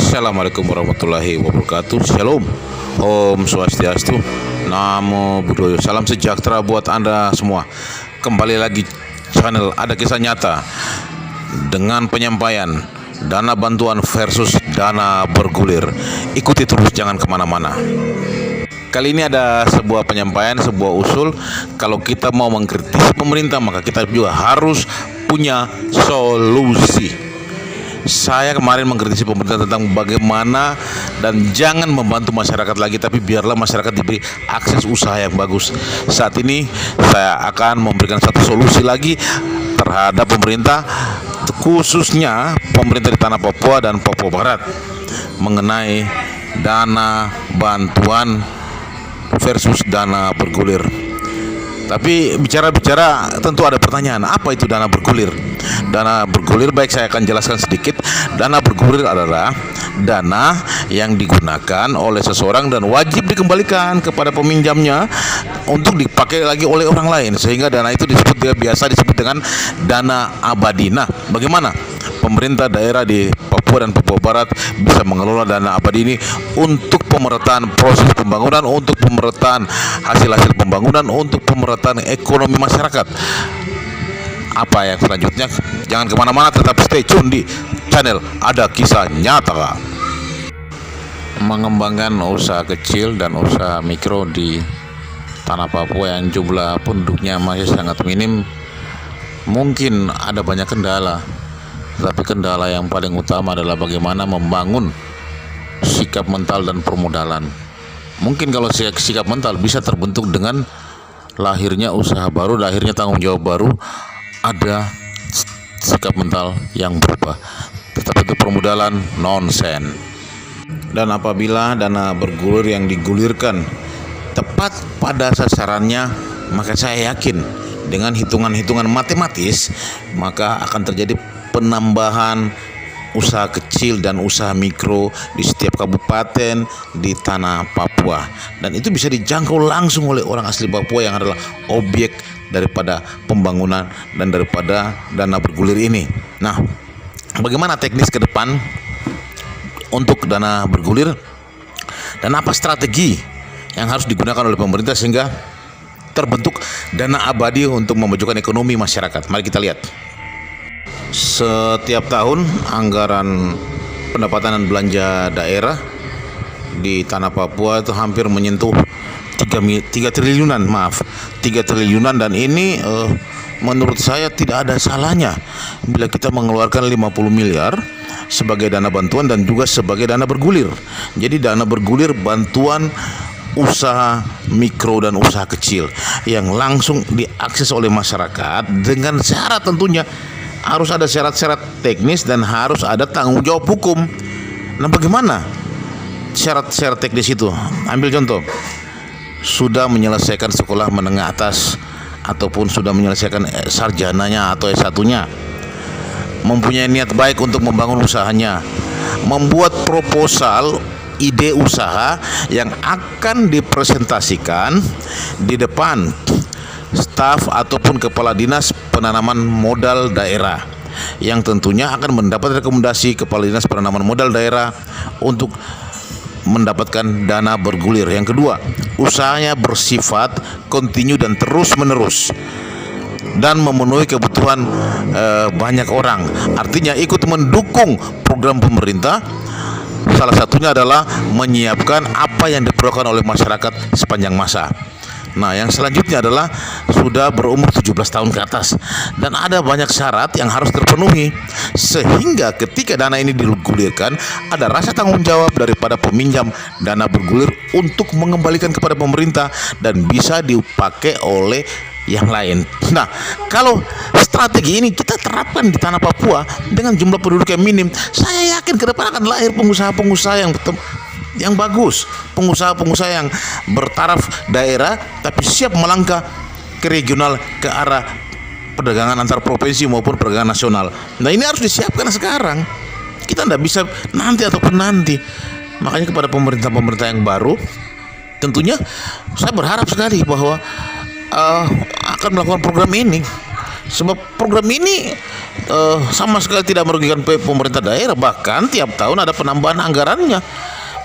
Assalamualaikum warahmatullahi wabarakatuh. Shalom, Om Swastiastu, Namo Buddhaya. Salam sejahtera buat Anda semua. Kembali lagi channel Ada Kisah Nyata dengan penyampaian dana bantuan versus dana bergulir. Ikuti terus, jangan kemana-mana. Kali ini ada sebuah penyampaian, sebuah usul. Kalau kita mau mengkritisi pemerintah, maka kita juga harus punya solusi. Saya kemarin mengkritisi pemerintah tentang bagaimana dan jangan membantu masyarakat lagi, tapi biarlah masyarakat diberi akses usaha yang bagus. Saat ini saya akan memberikan satu solusi lagi terhadap pemerintah, khususnya pemerintah di tanah Papua dan Papua Barat, mengenai dana bantuan versus dana bergulir. Tapi bicara tentu ada pertanyaan, apa itu dana bergulir? Dana bergulir, baik saya akan jelaskan sedikit. Dana bergulir adalah dana yang digunakan oleh seseorang dan wajib dikembalikan kepada peminjamnya untuk dipakai lagi oleh orang lain, sehingga dana itu biasa disebut dengan dana abadi. Nah, bagaimana pemerintah daerah di Papua dan Papua Barat bisa mengelola dana abadi ini untuk pemerataan proses pembangunan, untuk pemerataan hasil-hasil pembangunan, untuk pemerataan ekonomi masyarakat? Apa yang selanjutnya? Jangan kemana-mana, tetap stay tune di channel Ada Kisah Nyata. Mengembangkan usaha kecil dan usaha mikro di tanah Papua yang jumlah penduduknya masih sangat minim, mungkin ada banyak kendala. Tapi kendala yang paling utama adalah bagaimana membangun sikap mental dan permodalan. Mungkin kalau sikap mental bisa terbentuk dengan lahirnya usaha baru, lahirnya tanggung jawab baru, ada sikap mental yang berubah. Tetapi itu permodalan nonsen. Dan apabila dana bergulir yang digulirkan tepat pada sasarannya, maka saya yakin dengan hitungan-hitungan matematis maka akan terjadi penambahan usaha kecil dan usaha mikro di setiap kabupaten di tanah Papua, dan itu bisa dijangkau langsung oleh orang asli Papua yang adalah objek daripada pembangunan dan daripada dana bergulir ini. Nah, bagaimana teknis ke depan untuk dana bergulir dan apa strategi yang harus digunakan oleh pemerintah sehingga terbentuk dana abadi untuk memajukan ekonomi masyarakat? Mari kita lihat. Setiap tahun anggaran pendapatan dan belanja daerah di tanah Papua itu hampir menyentuh 3 triliunan, 3 triliunan, dan ini menurut saya tidak ada salahnya bila kita mengeluarkan 50 miliar sebagai dana bantuan dan juga sebagai dana bergulir. Jadi dana bergulir bantuan usaha mikro dan usaha kecil yang langsung diakses oleh masyarakat dengan syarat, tentunya harus ada syarat-syarat teknis dan harus ada tanggung jawab hukum. Nah, bagaimana syarat-syarat teknis itu? Ambil contoh, sudah menyelesaikan sekolah menengah atas ataupun sudah menyelesaikan sarjananya atau S1-nya, mempunyai niat baik untuk membangun usahanya, membuat proposal ide usaha yang akan dipresentasikan di depan staf ataupun kepala dinas penanaman modal daerah, yang tentunya akan mendapat rekomendasi kepala dinas penanaman modal daerah untuk mendapatkan dana bergulir. Yang kedua, usahanya bersifat kontinu dan terus menerus dan memenuhi kebutuhan banyak orang, artinya ikut mendukung program pemerintah. Salah satunya adalah menyiapkan apa yang diperlukan oleh masyarakat sepanjang masa. Nah, yang selanjutnya adalah sudah berumur 17 tahun ke atas dan ada banyak syarat yang harus terpenuhi sehingga ketika dana ini digulirkan ada rasa tanggung jawab daripada peminjam dana bergulir untuk mengembalikan kepada pemerintah dan bisa dipakai oleh yang lain. Nah, kalau strategi ini kita terapkan di tanah Papua dengan jumlah penduduk yang minim, saya yakin ke depan akan lahir pengusaha-pengusaha yang bagus, pengusaha-pengusaha yang bertaraf daerah tapi siap melangkah ke regional, ke arah perdagangan antar provinsi maupun perdagangan nasional. Nah, ini harus disiapkan sekarang. Kita tidak bisa nanti ataupun nanti. Makanya kepada pemerintah-pemerintah yang baru, tentunya saya berharap sekali bahwa akan melakukan program ini Sebab program ini sama sekali tidak merugikan pemerintah daerah, bahkan tiap tahun ada penambahan anggarannya,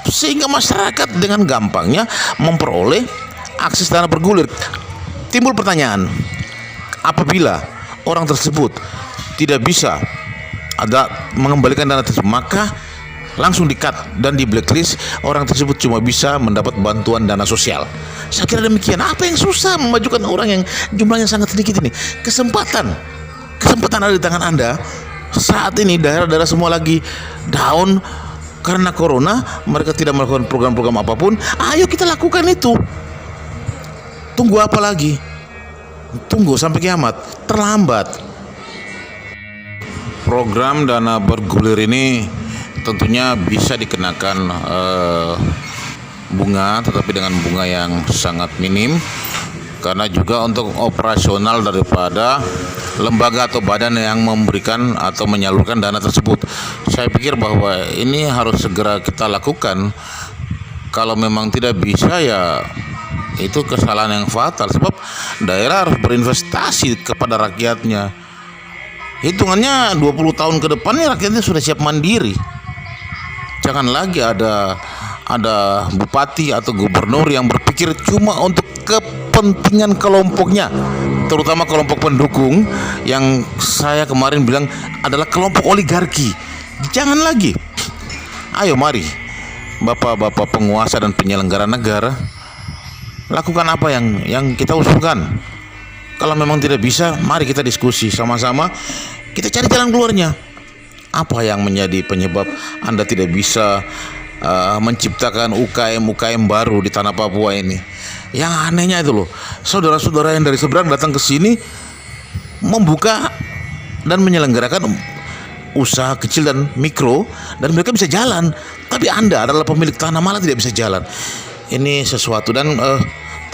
sehingga masyarakat dengan gampangnya memperoleh akses dana bergulir. Timbul pertanyaan, apabila orang tersebut tidak bisa ada mengembalikan dana tersebut, maka langsung di-cut dan di blacklist, orang tersebut cuma bisa mendapat bantuan dana sosial. Saya kira demikian. Apa yang susah memajukan orang yang jumlahnya sangat sedikit ini? Kesempatan ada di tangan Anda. Saat ini daerah-daerah semua lagi down karena corona, mereka tidak melakukan program-program apapun. Ayo kita lakukan itu. Tunggu apa lagi? Tunggu sampai kiamat? Terlambat. Program dana bergulir ini tentunya bisa dikenakan bunga, tetapi dengan bunga yang sangat minim, karena juga untuk operasional daripada lembaga atau badan yang memberikan atau menyalurkan dana tersebut. Saya pikir bahwa ini harus segera kita lakukan. Kalau memang tidak bisa, ya itu kesalahan yang fatal, sebab daerah harus berinvestasi kepada rakyatnya. Hitungannya 20 tahun ke depannya rakyatnya sudah siap mandiri. Jangan lagi ada bupati atau gubernur yang berpikir cuma untuk kepentingan kelompoknya, terutama kelompok pendukung yang saya kemarin bilang adalah kelompok oligarki. Jangan lagi. Ayo mari bapak-bapak penguasa dan penyelenggara negara, lakukan apa yang kita usulkan. Kalau memang tidak bisa, mari kita diskusi sama-sama, kita cari jalan keluarnya. Apa yang menjadi penyebab Anda tidak bisa menciptakan UKM baru di tanah Papua ini? Yang anehnya itu loh, saudara-saudara yang dari seberang datang ke sini membuka dan menyelenggarakan usaha kecil dan mikro, dan mereka bisa jalan. Tapi Anda adalah pemilik tanah malah tidak bisa jalan. Ini sesuatu, dan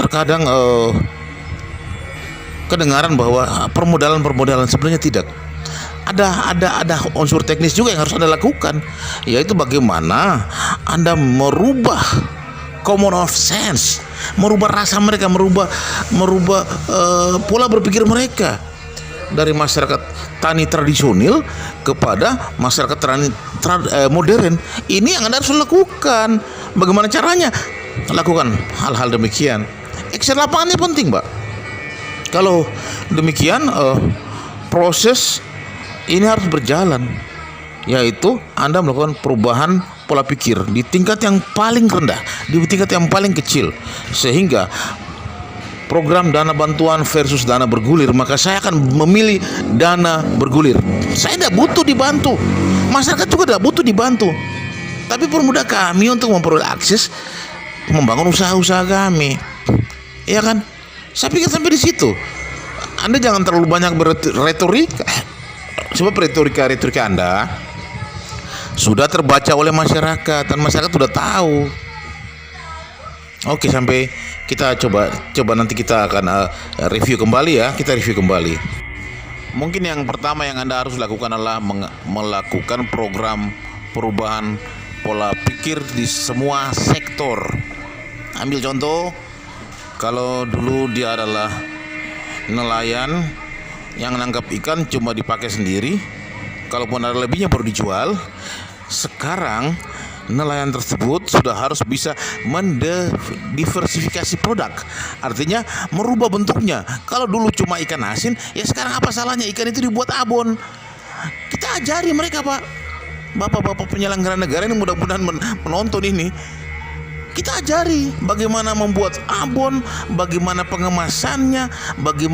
terkadang kedengaran bahwa permodalan sebenarnya tidak. Ada unsur teknis juga yang harus Anda lakukan, yaitu bagaimana Anda merubah common of sense, merubah rasa mereka, merubah pola berpikir mereka dari masyarakat tani tradisional kepada masyarakat modern. Ini yang Anda harus lakukan. Bagaimana caranya? Lakukan hal-hal demikian. Action lapangannya penting, Pak. Kalau demikian, proses ini harus berjalan, yaitu Anda melakukan perubahan pola pikir di tingkat yang paling rendah, di tingkat yang paling kecil, sehingga program dana bantuan versus dana bergulir, maka saya akan memilih dana bergulir. Saya tidak butuh dibantu, masyarakat juga tidak butuh dibantu, tapi permudah kami untuk memperoleh akses membangun usaha-usaha kami, ya kan? Saya pikir sampai di situ. Anda jangan terlalu banyak berretorika, sebab retorika Anda sudah terbaca oleh masyarakat dan masyarakat sudah tahu. Oke, sampai kita coba nanti kita akan review kembali ya. Kita review kembali. Mungkin yang pertama yang Anda harus lakukan adalah melakukan program perubahan pola pikir di semua sektor. Ambil contoh, kalau dulu dia adalah nelayan yang nangkap ikan cuma dipakai sendiri, kalaupun ada lebihnya baru dijual. Sekarang nelayan tersebut sudah harus bisa mendiversifikasi produk, artinya merubah bentuknya. Kalau dulu cuma ikan asin, ya sekarang apa salahnya ikan itu dibuat abon? Kita ajari mereka, Pak. Bapak-bapak penyelenggara negara ini mudah-mudahan menonton ini. Kita ajari bagaimana membuat abon, bagaimana pengemasannya, bagaimana